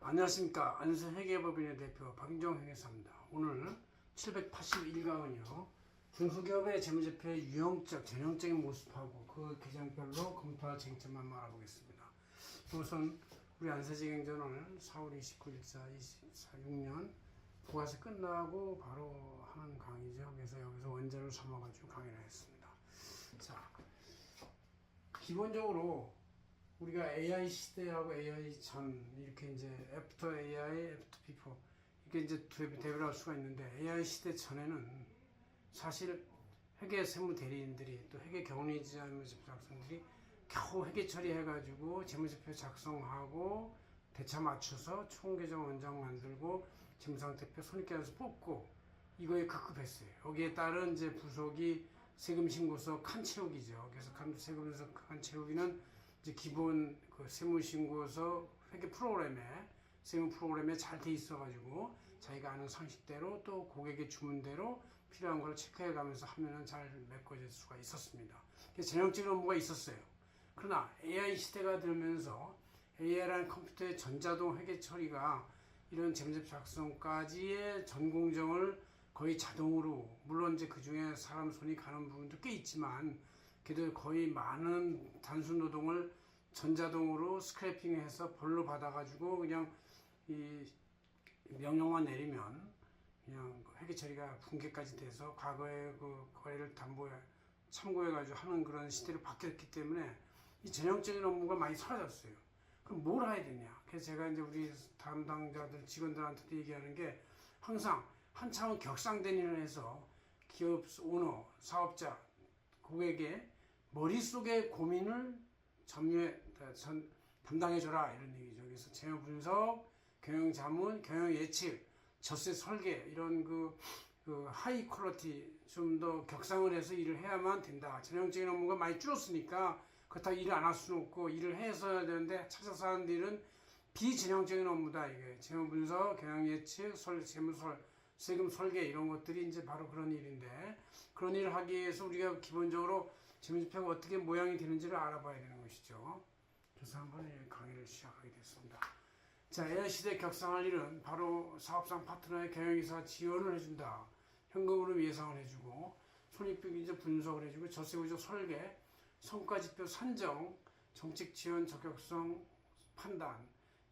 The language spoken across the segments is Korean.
안녕하십니까. 안세회계법인의 대표 박인정 회계사입니다. 오늘 781강은요. 중소기업의 재무제표의 유형적, 전형적인 모습하고 그 계정별로 검토할 쟁점만 알아보겠습니다. 우선 우리 안세제경전을 4월 29일자 2026년 부가세 끝나고 바로 하는 강의죠. 그래서 여기서 원자를 삼아가지고 강의를 했습니다. 자, 기본적으로 우리가 AI 시대하고 AI 전 이렇게 이제 애프터 AI, 애프터 비포 이렇게 이제 대비를 할 수가 있는데 AI 시대 전에는 사실 회계 세무 대리인들이 또 회계 경리자 재무제표 작성들이 겨우 회계 처리해가지고 재무제표 작성하고 대차 맞춰서 총계정 원장 만들고 재무상태표 손익계산서 뽑고 이거에 급급했어요. 여기에 따른 이제 부속이 세금 신고서 칸 채우기죠. 그래서 세금서 칸 채우기는 이제 기본 그 세무신고서 회계 프로그램에 세무 프로그램에 잘 돼 있어가지고 자기가 아는 상식대로 또 고객의 주문대로 필요한 걸 체크해 가면서 하면은 잘 메꿔질 수가 있었습니다. 그래서 전형적인 업무가 있었어요. 그러나 AI 시대가 들면서 AI라는 컴퓨터의 전자동 회계 처리가 이런 재무제표 작성까지의 전공정을 거의 자동으로, 물론 이제 그 중에 사람 손이 가는 부분도 꽤 있지만 그래도 거의 많은 단순 노동을 전자동으로 스크래핑해서 벌로 받아가지고 그냥 이 명령만 내리면 그냥 회계 처리가 분개까지 돼서 과거의 그 거래를 참고해가지고 하는 그런 시대로 바뀌었기 때문에 이 전형적인 업무가 많이 사라졌어요. 그럼 뭘 해야 되냐? 그래서 제가 이제 우리 담당자들, 직원들한테도 얘기하는 게 항상 한 차원 격상된 일을 해서 기업 오너, 사업자, 고객의 머릿속의 고민을 담당해줘라 이런 얘기죠. 그래서 재무 분석, 경영 자문, 경영 예측, 젖세 설계 이런 그 하이 퀄리티 좀 더 격상을 해서 일을 해야만 된다. 전형적인 업무가 많이 줄었으니까 그렇다고 일을 안 할 수는 없고 일을 해서 해야 되는데 찾아서 하는 일은 비전형적인 업무다. 이게 재무 분석, 경영 예측, 세금 설계 이런 것들이 이제 바로 그런 일인데 그런 일을 하기 위해서 우리가 기본적으로 재무제표가 어떻게 모양이 되는지를 알아봐야 되는 것이죠. 그래서 한번 강의를 시작하게 됐습니다. 자, AI 시대 격상할 일은 바로 사업상 파트너의 경영이사 지원을 해준다. 현금으로 예상을 해주고 손익비교 분석을 해주고 젖세구조 설계, 성과지표 산정, 정책 지원 적격성 판단,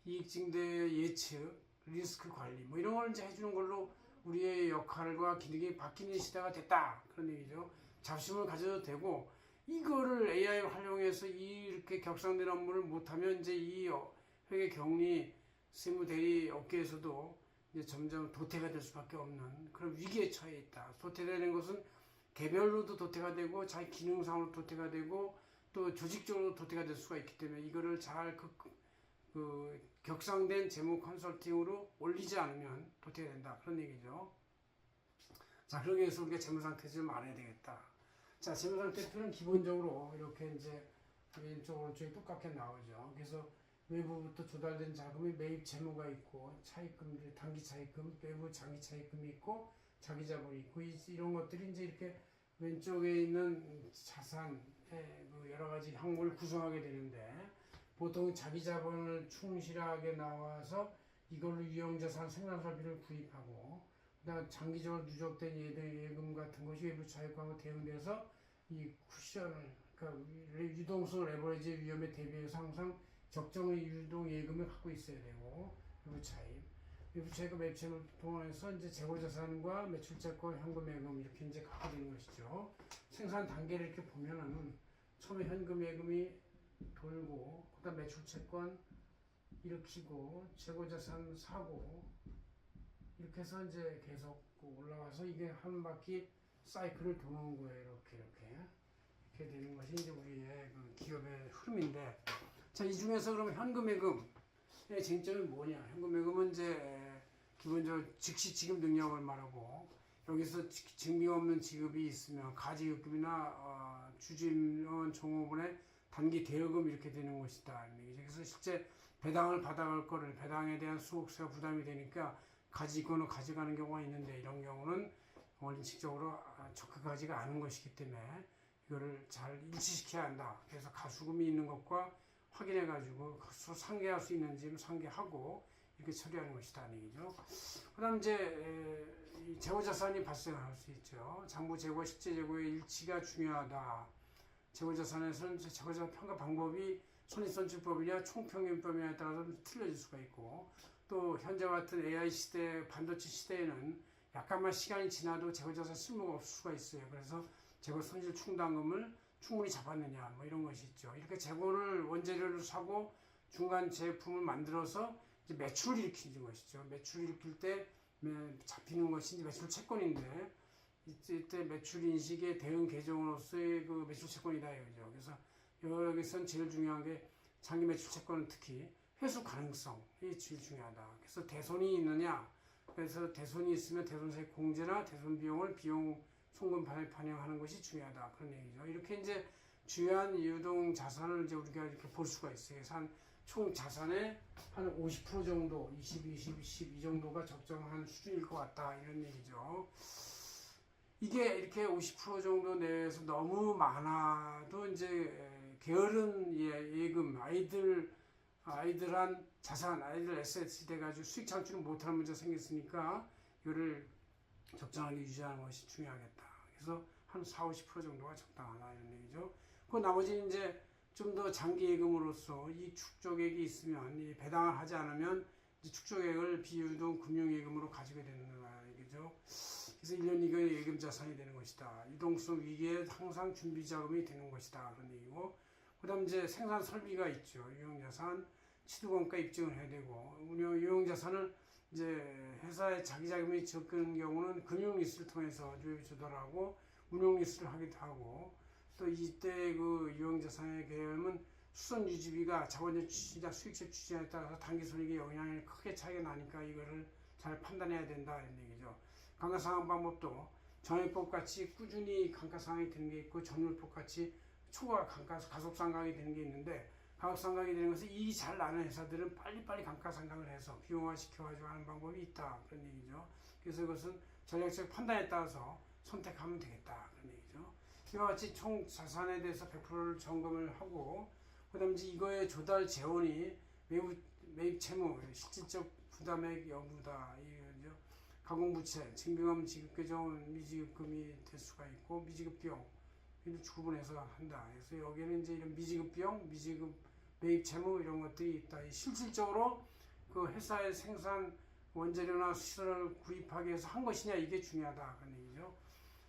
이익증대 예측, 리스크 관리 뭐 이런 걸 이제 해주는 걸로 우리의 역할과 기능이 바뀌는 시대가 됐다. 그런 얘기죠. 자부심을 가져도 되고 이거를 AI를 활용해서 이렇게 격상된 업무를 못하면 이제 이 회계 격리 세무 대리 업계에서도 이제 점점 도태가 될 수밖에 없는 그런 위기에 처해 있다. 도태되는 것은 개별로도 도태가 되고 자기 기능상으로 도태가 되고 또 조직적으로 도태가 될 수가 있기 때문에 이거를 잘 격상된 재무 컨설팅으로 올리지 않으면 도태가 된다. 그런 얘기죠. 자, 그러기 위해서 우리가 재무상태 좀 알아야 되겠다. 자, 재무상태표는 기본적으로 이렇게 이제 왼쪽 오른쪽이 똑같게 나오죠. 그래서 외부부터 조달된 자금이 매입 재무가 있고 차입금들 단기 차입금, 외부 장기 차입금이 있고 자기 자본이 있고 이런 것들이 이제 이렇게 왼쪽에 있는 자산의 여러 가지 항목을 구성하게 되는데 보통 자기 자본을 충실하게 나와서 이걸로 유형자산 생산설비를 구입하고 그다음 장기적으로 누적된 예금 같은 것이 외부 차입하고 대응돼서 이 쿠션을 그러니까 유동성 레버리지 위험에 대비해서 항상 적정의 유동 예금을 갖고 있어야 되고 외부 차입과 매입 채무를 통해서 이제 재고자산과 매출채권, 현금 예금 이렇게 이제 갖게 되는 것이죠. 생산 단계를 이렇게 보면은 처음에 현금 예금이 돌고 그다음 매출채권 일으키고 재고자산 사고 이렇게 해서 이제 계속 올라가서 이게 한 바퀴 사이클을 도는 거예요. 이렇게 되는 것이 이제 우리의 그 기업의 흐름인데 자, 이 중에서 그러면 현금 예금의 쟁점이 뭐냐? 현금 예금은 이제 기본적으로 즉시 지급 능력을 말하고 여기서 증빙 없는 지급이 있으면 가지급금이나 주주임원 종업원의 단기 대여금 이렇게 되는 것이다. 그래서 실제 배당을 받아갈 거를 배당에 대한 수익세가 부담이 되니까 가지거나 가져가는 경우가 있는데 이런 경우는 원칙적으로 적합하지가 않은 것이기 때문에 이거를 잘 일치시켜야 한다. 그래서 가수금이 있는 것과 확인해 가지고 상계할 수 있는지 상계하고 이렇게 처리하는 것이다 얘기죠. 그다음 이제 이 재고자산이 발생할 수 있죠. 장부 재고, 실제 재고의 일치가 중요하다. 재고자산에서는 재고자산 평가 방법이 손익선출법이냐 총평균법이냐에 따라서 틀려질 수가 있고, 또 현재와 같은 AI 시대, 반도체 시대에는 약간만 시간이 지나도 재고자산 쓸모가 없을 수가 있어요. 그래서 재고 손실 충당금을 충분히 잡았느냐 뭐 이런 것이 있죠. 이렇게 재고를 원재료를 사고 중간 제품을 만들어서 이제 매출을 일으키는 것이죠. 매출을 일으킬 때 잡히는 것이 매출 채권인데, 이때 매출 인식의 대응 계정으로서의 그 매출 채권이다 이거죠. 그래서 여기서는 제일 중요한 게 장기 매출 채권은 특히 회수 가능성이 제일 중요하다. 그래서 대손이 있느냐, 그래서 대손이 있으면 대손세 공제나 대손 비용을 비용 송금판에 반영하는 것이 중요하다 그런 얘기죠. 이렇게 이제 중요한 유동 자산을 이제 우리가 이렇게 볼 수가 있어요. 그래서 총 자산의 한 50% 정도, 20, 10 이 정도가 적정한 수준일 것 같다 이런 얘기죠. 이게 이렇게 50% 정도 내에서 너무 많아도 이제 게으른 예금, 아이들한 자산, 아이들 에셋이 돼가지고 수익 창출을 못하는 문제가 생겼으니까 이거를 적정하게 유지하는 것이 중요하겠다. 그래서 한 4, 50% 정도가 적당하다 이런 얘기죠. 그 나머지 이제 좀 더 장기 예금으로서 이 축적액이 있으면, 이 배당을 하지 않으면 이제 축적액을 비유동 금융예금으로 가지게 되는 얘기죠. 그래서 1년 2개월 예금 자산이 되는 것이다. 유동성 위기에 항상 준비 자금이 되는 것이다 그런 얘기고, 그다음 이제 생산 설비가 있죠. 유형자산, 취득원가 입증을 해야 되고, 유형자산을 이제 회사의 자기 자금이 적은 경우는 금융리스를 통해서 조달하고 운용리스를 하기도 하고, 또 이때 그 유형자산의 계열은 수선 유지비가 자본적 취지나 수익적 취지에 따라서 단기 손익의 영향이 크게 차이가 나니까 이거를 잘 판단해야 된다 이런 얘기죠. 감가상각 방법도 정액법 같이 꾸준히 감가상각이 되는 게 있고, 전율법 같이 초과 가속상각이 되는 게 있는데, 가속상각이 되는 것은 이익이 잘 나는 회사들은 빨리빨리 감가상각을 해서 비용화시켜가지고 하는 방법이 있다 그런 얘기죠. 그래서 이것은 전략적 판단에 따라서 선택하면 되겠다 그런 얘기죠. 이와 같이 총 자산에 대해서 100%를 점검을 하고, 그 다음에 이거의 조달 재원이 매입 채무, 실질적 부담액 여부다 이거죠. 가공부채, 증빙금 지급 계정은 미지급금이 될 수가 있고, 미지급 비용 이를 구분해서 한다. 그래서 여기는 이제 이런 미지급 비용, 미지급 매입 채무 이런 것들이 있다. 실질적으로 그 회사의 생산 원재료나 시설을 구입하기 위해서 한 것이냐 이게 중요하다 그런 얘기죠.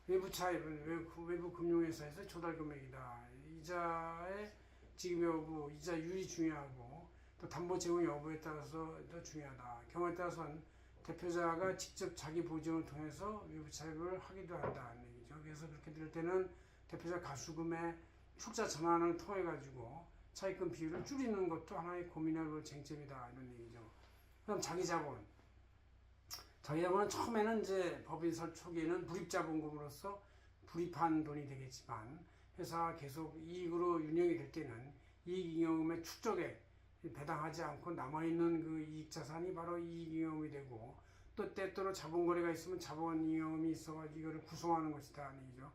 외부 차입은 외부 금융회사에서 조달 금액이다. 이자의 지급 여부, 이자 율이 중요하고, 또 담보 제공 여부에 따라서 더 중요하다. 경우에 따라서는 대표자가 직접 자기 보증을 통해서 외부 차입을 하기도 한다는 얘기죠. 그래서 그렇게 될 때는 대표자 가수금의 출자 전환을 통해 가지고 차입금 비율을 줄이는 것도 하나의 고민해볼 쟁점이다 이런 얘기죠. 그럼 자기자본. 자기자본은 처음에는 이제 법인설 초기에는 불입자본금으로서 불입한 돈이 되겠지만, 회사가 계속 이익으로 운영이 될 때는 이익잉여금의 축적액 배당하지 않고 남아있는 그 이익자산이 바로 이익잉여금이 되고, 또 때때로 자본거래가 있으면 자본잉여금이 있어가지고 이거를 구성하는 것이다 는 얘기죠.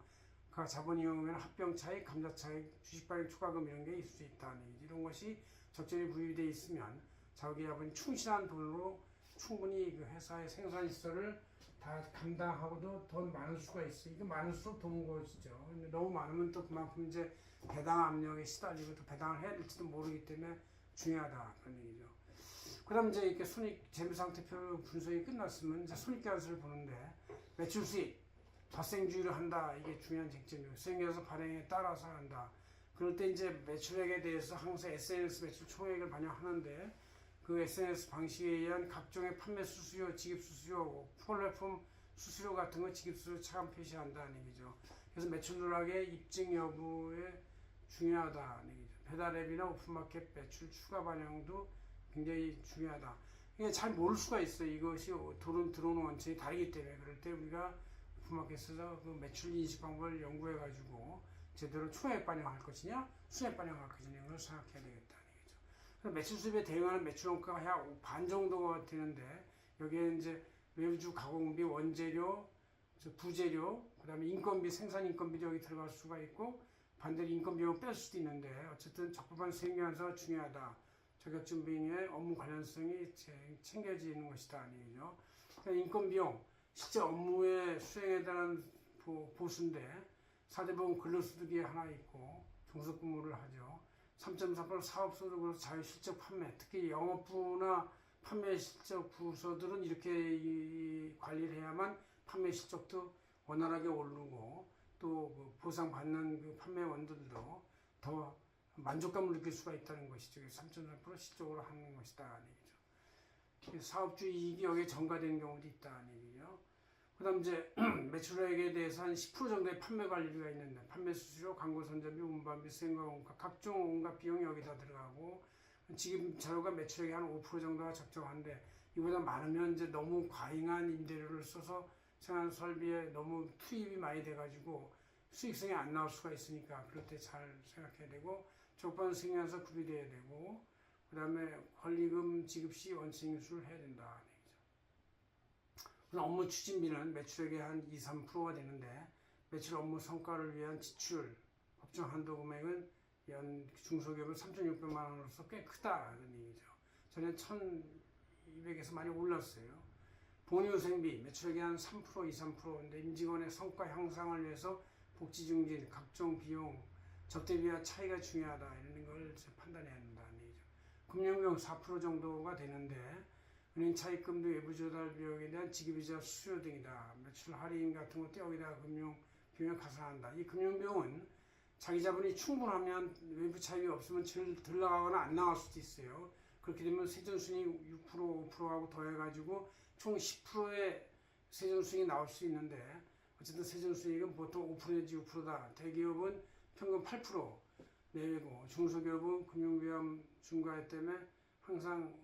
그 자본잉여금에는 합병차익, 감자차익, 주식발행 추가금 이런 게 있을 수 있다는 얘기죠. 이런 것이 적절히 부여되어 있으면 자기자본이 충실한 돈으로 충분히 그 회사의 생산시설을 다 감당하고도 돈 많을 수가 있어. 이거 많을수록 좋은 것이죠. 근데 너무 많으면 또 그만큼 이제 배당 압력에 시달리고 또 배당을 해야 될지도 모르기 때문에 중요하다 그런 얘기죠. 그다음 이제 이렇게 손익 재무상태표 분석이 끝났으면 이제 손익계산서를 보는데, 매출 수익 발생주의를 한다 이게 중요한 쟁점이고, 수익계산서 발행에 따라서 한다. 그럴 때 이제 매출액에 대해서 항상 SNS 매출 총액을 반영하는데, 그 SNS 방식에 의한 각종의 판매 수수료, 지급 수수료, 플랫폼 수수료 같은 거 지급 수수료 차감 표시한다는 얘기죠. 그래서 매출 누락의 입증 여부에 중요하다는 얘기죠. 배달앱이나 오픈마켓 매출 추가 반영도 굉장히 중요하다. 이게 잘 모를 수가 있어요. 이것이 들어오는 원칙이 다르기 때문에. 그럴 때 우리가 오픈마켓에서 그 매출 인식 방법을 연구해가지고 제대로 총액 반영할 것이냐, 수액 반영할 것이냐 이걸 생각해야 되겠다. 매출 수입에 대응하는 매출 원가가 약 반 정도가 되는데, 여기에 이제 외주 가공비, 원재료, 부재료, 그 다음에 인건비, 생산 인건비도 여기 들어갈 수가 있고, 반대로 인건비용 뺄 수도 있는데, 어쨌든 적법한 수익계산서가 중요하다. 자격증빙의 업무 관련성이 챙겨지는 것이다. 아니죠. 그러니까 인건비용, 실제 업무의 수행에 대한 보수인데 4대 보험 근로소득이 하나 있고 종속근무를 하죠. 3.4% 사업소득으로 자유실적 판매, 특히 영업부나 판매 실적 부서들은 이렇게 관리를 해야만 판매 실적도 원활하게 오르고 또 보상받는 그 판매원들도 더 만족감을 느낄 수가 있다는 것이죠. 3.4% 실적으로 하는 것이다. 얘기죠. 사업주 이익이 여기에 전가되는 경우도 있다. 얘기죠. 그 다음 이제 매출액에 대해서 한 10% 정도의 판매 관리비가 있는데 판매 수수료, 광고 선전비, 운반비, 수행과 원가, 각종 온갖 비용이 여기다 들어가고 지금 자료가 매출액의 한 5% 정도가 적정한데 이보다 많으면 이제 너무 과잉한 임대료를 써서 생활 설비에 너무 투입이 많이 돼가지고 수익성이 안 나올 수가 있으니까 그럴 때 잘 생각해야 되고 적반 승인해서 구비돼야 되고 그 다음에 권리금 지급 시 원칙 인수를 해야 된다. 업무 추진비는 매출액의 한 2~3%가 되는데 매출 업무 성과를 위한 지출 법정 한도 금액은 연 중소기업은 3,600만 원으로서 꽤 크다는 얘기죠. 전에 1,200에서 많이 올랐어요. 복리후생비 매출액의 한 3%, 2~3%인데 임직원의 성과 향상을 위해서 복지 증진, 각종 비용, 접대비와 차이가 중요하다 이런 걸 판단해야 한다는 얘기죠. 금융비용 4% 정도가 되는데 은행 차입금도 외부 조달 비용에 대한 지급이자 수수료 등이다. 매출 할인 같은 것도 여기다 금융 비용에 가산한다. 이 금융 비용은 자기 자본이 충분하면 외부 차입이 없으면 덜 나가거나 안 나갈 수도 있어요. 그렇게 되면 세전수익 6%, 5%하고 더해가지고 총 10%의 세전수익이 나올 수 있는데 어쨌든 세전수익은 보통 5% 내지 6%다. 대기업은 평균 8% 내외고 중소기업은 금융비용 증가 때문에 항상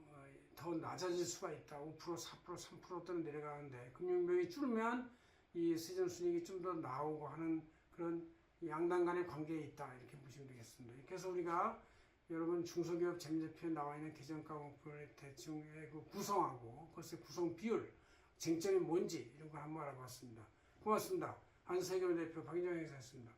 더 낮아질 수가 있다. 5%, 4%, 3%는 내려가는데 금융비용이 줄으면 이 세전수익이 좀 더 나오고 하는 그런 양당 간의 관계에 있다. 이렇게 보시면 되겠습니다. 이렇게 해서 우리가 여러분 중소기업 재무제표에 나와 있는 계정가공표의 대충의 그 구성하고 그것의 구성 비율, 쟁점이 뭔지 이런 걸 한번 알아봤습니다. 고맙습니다. 한세경 대표 박인정 행사였습니다.